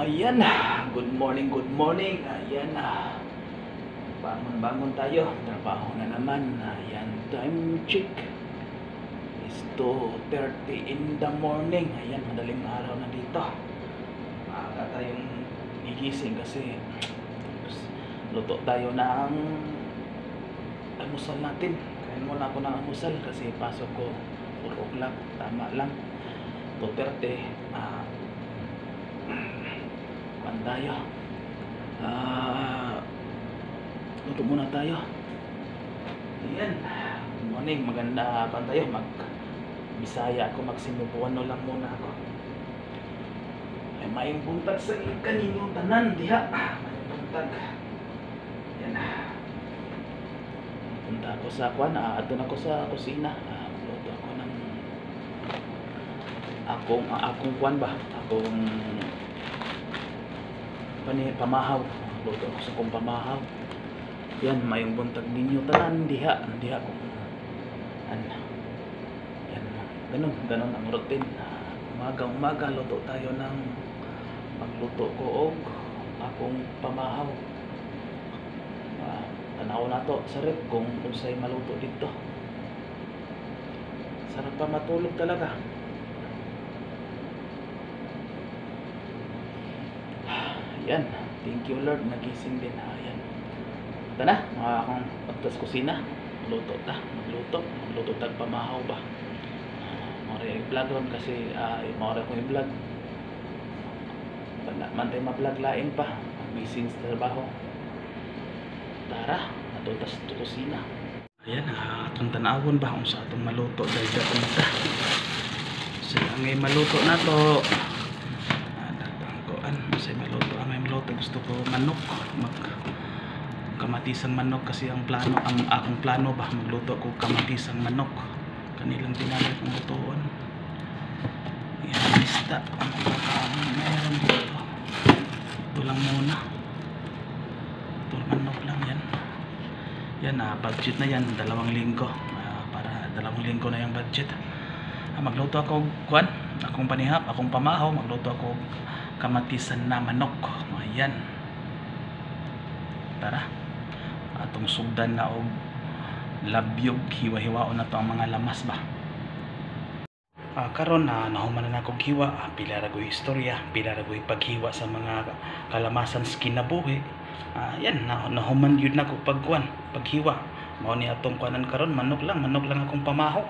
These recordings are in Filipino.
Ayan na, good morning, good morning. Ayan na, bangon tayo, trabaho na naman. Ayan, time check is 2:30 in the morning. Ayan, madaling araw na dito. Maaga tayong gigising kasi luto tayo ng almusal natin. Kain muna ako ng almusal kasi pasok ko 4 o'clock, tama lang 2:30. Tayo luto muna tayo. Ayan, good morning, maganda pa tayo. Bisaya ako, magsinubuano lang muna ako. Ay maing buntag sa kanino tanan diha. Maing buntag. Ayan, punta ako sa kwan, ato na ako sa kusina. Luto ako ng akong kwan ba, akong pamahaw. Luto ako sa kong pamahaw. Yan, mayong buntag ninyo tanan diha ko. Yan, ganun ang routine. Umaga luto tayo ng magluto ko og akong pamahaw. Tanaw na to sa rep kung unsay maluto dito. Sarap pa matulog talaga. Yan, thank you Lord, nagising din. Ayan, ito na, mga akong pagtas kusina. Magluto tag pamahaw ba. Mauray i-vlog ron kasi mauray ko i-vlog. Mantay ma-vlog lain pa, busy sa trabaho. Tara, natutas to kusina. Ayan, atong tanawon ba kung sa atong maluto dahil dyan ta. So, ang maluto na to, gusto ko manok, kamatisang manok kasi ang akong plano ba magluto ko kamatisang manok. Kanilang tinawag kong lutoon. Yan, lista meron dito. Ito lang muna, ito manok lang yan. Yan, budget na yan, 2 linggo. Para 2 linggo na yung budget. Magluto ako kwan, akong panihap, akong pamahaw. Magluto ako kamatisan na manok. Ayan, tara, atong sugdan na og labyog, hiwa-hiwaon na to ang mga lamas ba. Karon nahuman na akong hiwa. Pila ra goy istorya, pila ra goy paghiwa sa mga kalamasan sa kinabuhi. Yan, nahuman yun na ko paghiwa. Mao ni atong kuanan karon, manok lang akong pamahaw.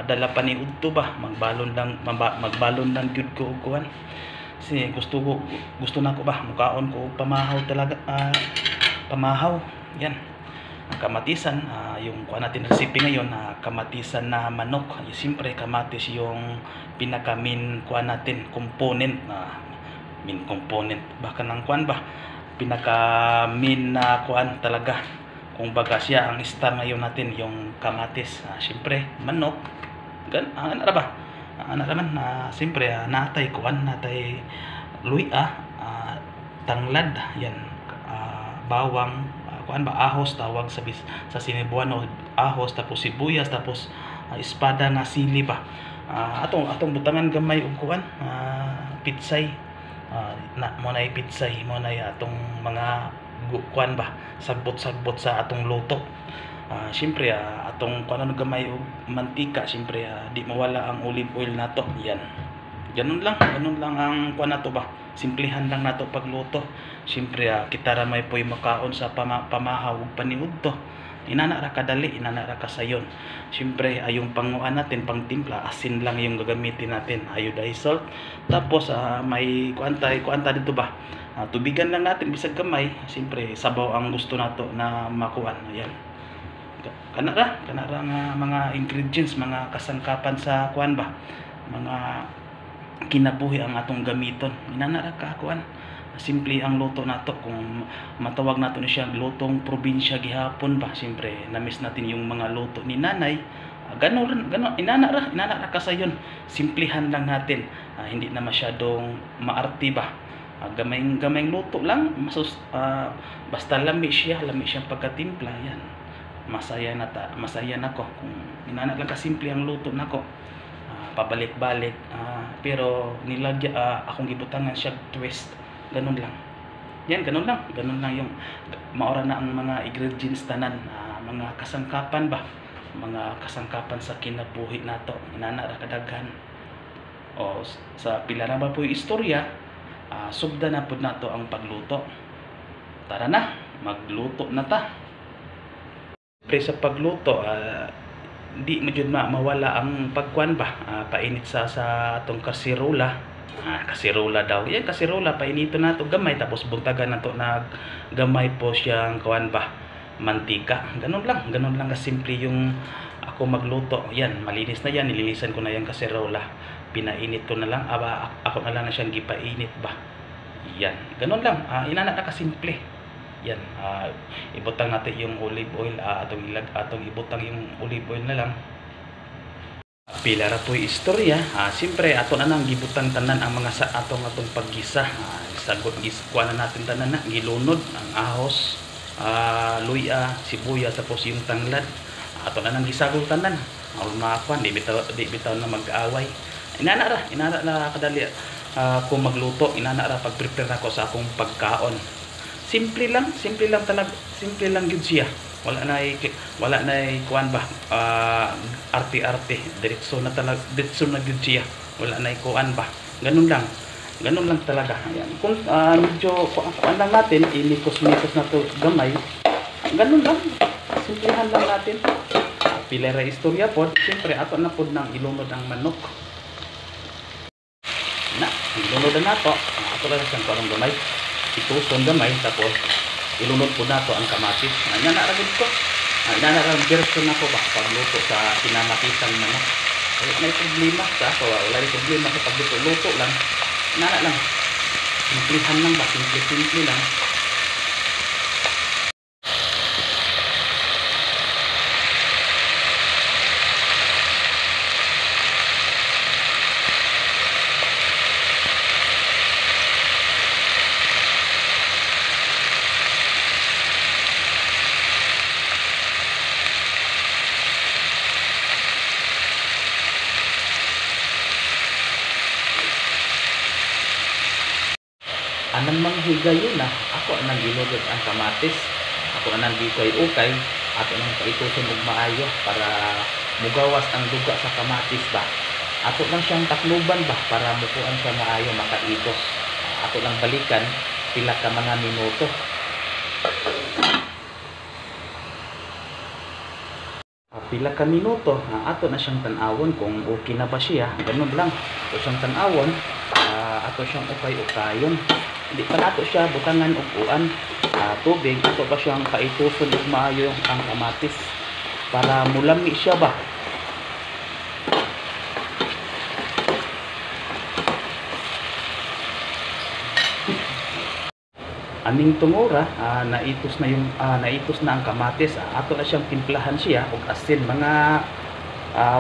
Dala pa ni udto ba, magbalon lang gyud ko og kuan. Kasi gusto na ko ba mukaon ko pamahaw talaga. Pamahaw yan, kamatisan. Yung kuha natin recipe ngayon, kamatisan na manok. Siyempre kamatis yung pinaka main kuha natin component, main component baka ng kuan ba, pinaka main na kuan talaga. Kung baga siya ang star ngayon natin, yung kamatis. Siyempre manok ano ba, naman siyempre natay kuan, natay luya, tanglad yan, bawang, kuan ba, ahos tawag sa Cebuano, ahos, tapos sibuyas, tapos espada na sili ba. Atong butangan gamay og kuan, pitsay, mo na pitsay, mo na atong mga kuan ba, sagbot sa atong luto. Siyempre atong kuan gamay og mantika. Siyempre di mawala ang olive oil nato. Yan, ganun lang ang kuan nato ba, simplihan lang nato pagluto. Siyempre kita ra may poy makaon sa pamahaw ug paniud to. Inana ra kadali, inana ra kasayon. Siyempre yung panguan natin, pang timpla, asin lang yung gagamitin natin, iodized salt. Tapos may kuanta dito ba, tubigan lang natin bisag kamay. Siyempre sabaw ang gusto nato na makuan. Ayan, kana ra nga mga ingredients, mga kasangkapan sa kuan ba, mga kinabuhi ang atong gamiton. Inana ra ka kuan, simple ang luto nato. Kung matawag nato ni siya lutong probinsya gihapon ba, siyempre namiss natin yung mga luto ni nanay. Ganon inana ra kasayon. Simplihan lang natin, hindi na masyadong maarte ba. Gamay luto lang, basta lami siya pagkatimpla. Yan, masaya na ko kung inana lang kasimple ang luto nako. Pabalik-balik, pero akong gibutangan siya twist. ganun lang. Yan, ganun lang. Ganun lang yung maora na ang mga ingredients tanan, mga kasangkapan ba? Mga kasangkapan sa kinabuhi nato. Inana ra kadaghan. O sa pila na ba po yung istorya, subda na po nato ang pagluto. Tara na, magluto na ta. Pre sa pagluto, di mo jud mawala ang pagkuan ba, painit sa atong kasirola. Kasirola daw. Yan, kasirola, painito na to gamay, tapos buntagan na to na gamay po siyang kuan ba, mantika. Ganun lang kasimple yung ako magluto. Yan, malinis na yan, nililisan ko na yung kasirola. Pinainit ko na lang, ako na lang na siyang gipainit ba. Yan, ganun lang. Inana na kasimple. Yan, ibutang natin yung olive oil, atong ibutang yung olive oil na lang. Pila ra po'y istorya. Siyempre ato na nang gibutang tanan ang mga sa atong paggisa. Sagot kuha na natin tanan na gilunod ang ahos, luya, sibuyas, tapos yung tanglad. Ato na nang gisagol tanan. Aron makakuan, di bitaw na mag-aaway. Inana ra kadali kung magluto. Inana ra pag-prepare ako sa akong pagkaon. Simple lang talaga. Simple lang gyud siya. Wala na kuan ba, arte-arte, diretso na gyud siya. Wala na kuan ba, ganun lang talaga. Ayan, kung medyo kuan lang natin, inikos-mikos na to gamay, ganun lang, simplihan lang natin. Pila ra istorya pod, siyempre ato na pod nang ilunod ang manok na, ilunod na nato. Ato lang siyang kuan gamay, ituson gamay, tapos ilunod po nato ang kamatis. Inanaragod ko. Inanaragod version ako ba pagluto sa kinamatisan manok. Wala may problema sa ako. Wala may problema sa pagluto lang. Inana lang. Simplihan lang ba? Simple lang. Anang manghigayon na, ako anang ginulod ang kamatis, ako anang gikay-ukay, ako anang paituson og maayo para mugawas ang duga sa kamatis ba. Ato lang siyang takluban ba para mukuan siya maayo makaitos. Ato lang balikan pila ka mga minuto. Pila ka minuto, ato na siyang tanawon kung okay na ba siya. Ganun lang. Ato siyang tanawon, ato siyang ukay-ukayon. Hindi pa nato siya butangan og uan, tubig. Ato pa siyang kaituson og maayo ang kamatis para mulami siya ba. Aning tungora, naitos na ang kamatis. Ato na siyang timplahan siya og asin, mga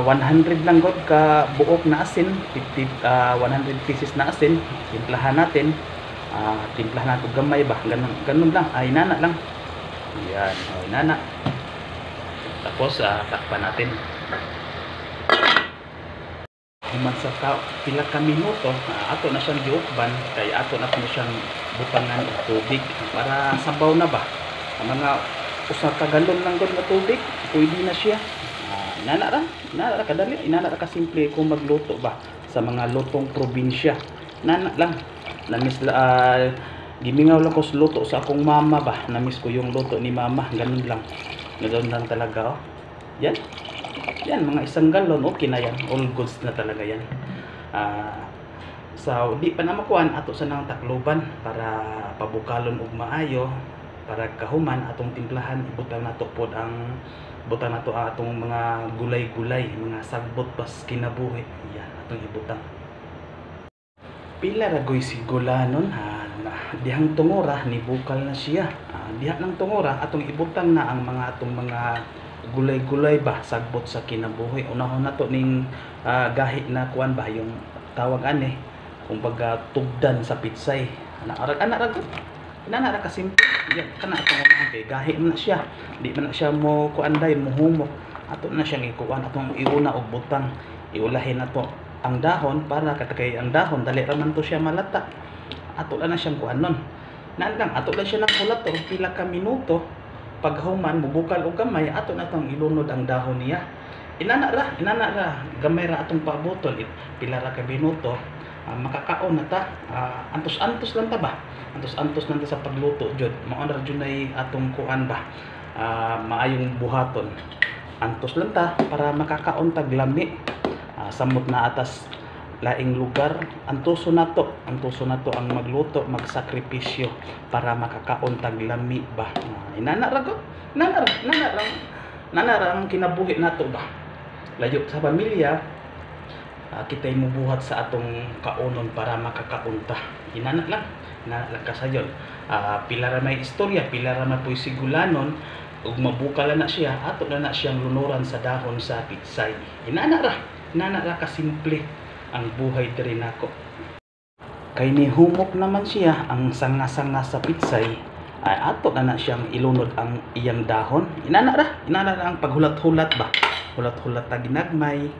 100 lang god ka buok na asin, 100 pieces na asin. Timplahan natin, timplahan natin gamay ba, ganun lang, inana lang. Yan, inana. Tapos takpan natin. Human sa pila ka minuto, ato na siyang giukban, kay ato na po siyang butangan og tubig para sabaw na ba. Ang mga usa ka galon lang gud na tubig, pwede na siya. Inana ra kadali, inana ra ka simple kung magluto ba sa mga lutong probinsya. Nana lang. Gimingaw lang ko sa luto sa akong mama ba. Namiss ko yung luto ni mama, ganun lang. Ganun lang talaga, oh. Yan. Yan, mga isang galon, okay na yan. All goods na talaga yan. So, di pa na makuan ato sa nang takloban para pabukalon og maayo, para kahuman atong timplahan, ibutang nato pod ang butang nato atong mga gulay-gulay, mga sagbot pas kinabuhi. Yan, atong ibutang. Pila ra goy sigulanon, dihang tungora ni bukal na siya. Diha ng tungora atong ibutang na ang mga atong mga gulay-gulay ba, sagbot sa kinabuhi. Unahon na to ning gahi na kuan ba, yung tawag ani, kumbaga tugdan sa pitsay. Ana ra kasimple. Yan kana atong kay gahi na siya. Di man na siya mo kuanday mo humok. Ato na siyang ikuan, atong iuna og butang. Iulahin na to ang dahon para katakay ang dahon dali ra man to siya malata. ato lang na siyang kuanon. Lang ato lang siya ng hulat o pila ka minuto. Pag human mubukal og gamay, ato na tong ilunod ang dahon niya. Inana ra gamay ra atong paabotol, pila ra ka minuto. Makakaon na ta. Antos-antos lang ta ba? Antos-antos lang ta sa pagluto jud. Mao ra jud nay atong kuan ba. Maayong buhaton. Antos lang ta para makakaon tag lami. Samot na atas laing lugar, antuso na to ang magluto, magsakripisyo para makakaon tag lami ba. Inana ra ang kinabuhi nato ba. Layo sa pamilya, kita'y mubuhat sa atong kaunon para makakaunta. Inana lang kasayon. Pila ra may istorya, pila ra may sigulanon, ug mabukal na siya, ato na siyang lunuran sa dahon sa pitsay. Inana ra kasimple ang buhay diri nako. Kay ni humok naman siya ang sanga-sanga sa pitsay, ay ato na siyang ilunod ang iyang dahon. Inana ra ang paghulat-hulat ba. Hulat-hulat ta ginagmay.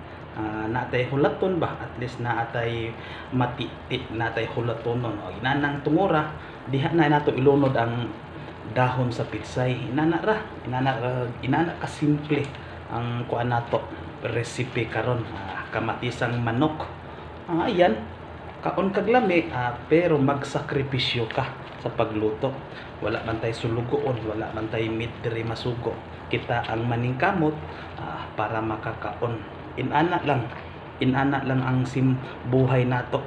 Natay hulaton ba, at least naatay matiti, natay hulatonon. O inanang tungora, diha na nato ilunod ang dahon sa pitsay. Inana ka simple ang kuan nato recipe karon. Kamatisang manok, ayan, kaon kag lami, pero magsakripisyo ka sa pagluto. Wala man tay sulugoon, wala man tay meat diri masugo. Kita ang maningkamot para makakaon. Inana lang ang buhay nato.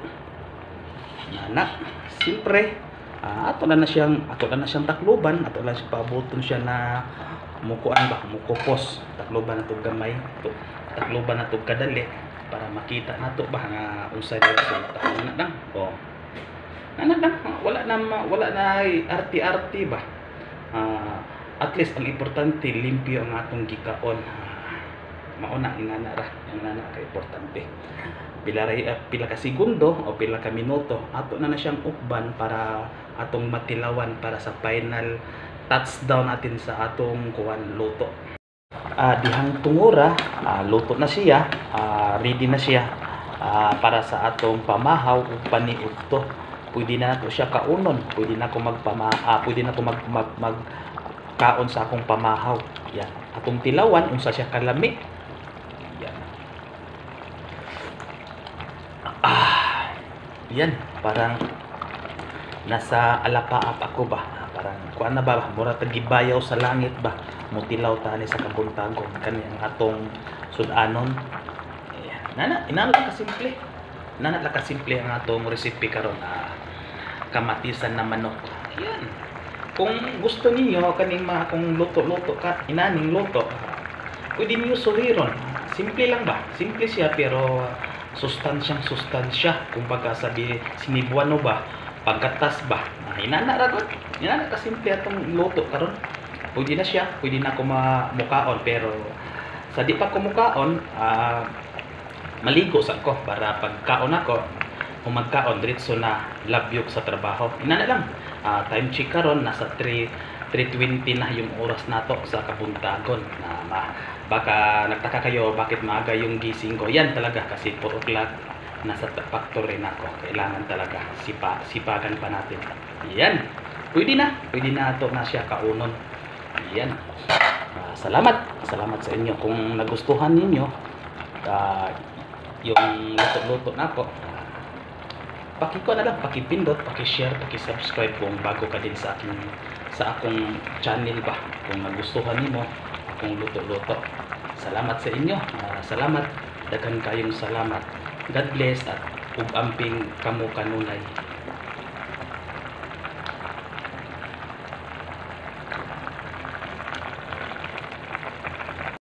Inana, siyempre, ato na siyang takluban, ato lang siya paaboton siya na mukuan ba, mukupos. Takluban nato gamay, takluban nato kadali para makita nato ba nga unsay resulta. Inana lang, wala na arti-arti ba. At least ang importante limpyo ang atong gikaon. Mauna inana ka importante. Pila ka segundo o pila ka minuto, ato na siyang ukban para atong matilawan para sa final touchdown natin sa atong kuwan luto. Dihang tungura, luto na siya, ready na siya para sa atong pamahaw ug paniudto. Pwede na nato siya kaunon, pwede na ko magkaon sa akong pamahaw. Yan, atong tilawan unsa siya kalami. Yan. Yan, parang nasa alapaap ako ba. Parang kuan na ba, mura tagibayaw sa langit ba. Mutilaw tani sa kabuntagon kaniyang atong sudanon. Inana lang kasimple. Inana lang kasimple ang atong recipe karon. Kamatisan na manok. Ayan. Kung gusto niyo kaning mga kung luto-luto ka, inaning luto, pwede niyo suhiron. Simple lang ba? Simple siya pero sustansya. Kung baga sabi sinibuano ba, pagkatas ba. Inana kasimple atong luto karon. Pwede na siya, pwede na ako mukaon, pero sa di pa ko mukaon, maligo sa ko para pagkaon ako, kung magkaon diretso na labyok sa trabaho. Inana lang. Time check karon nasa 3:20 na yung oras nato sa kabuntagon. Baka nagtaka kayo bakit maaga yung gising ko. Yan talaga kasi 4 o'clock nasa factory na ako. Kailangan talaga sipagan pa natin. Yan. Pwede na ato na siya kaunon. Yan. Salamat sa inyo kung nagustuhan ninyo yung luto-luto na ako. Pakipindot, pakishare, pakisubscribe kung bago ka din sa akong channel ba. Kung nagustuhan niyo akong luto-luto. Salamat sa inyo. Salamat. Daghan kayong salamat. God bless at ug amping kamo kanunay.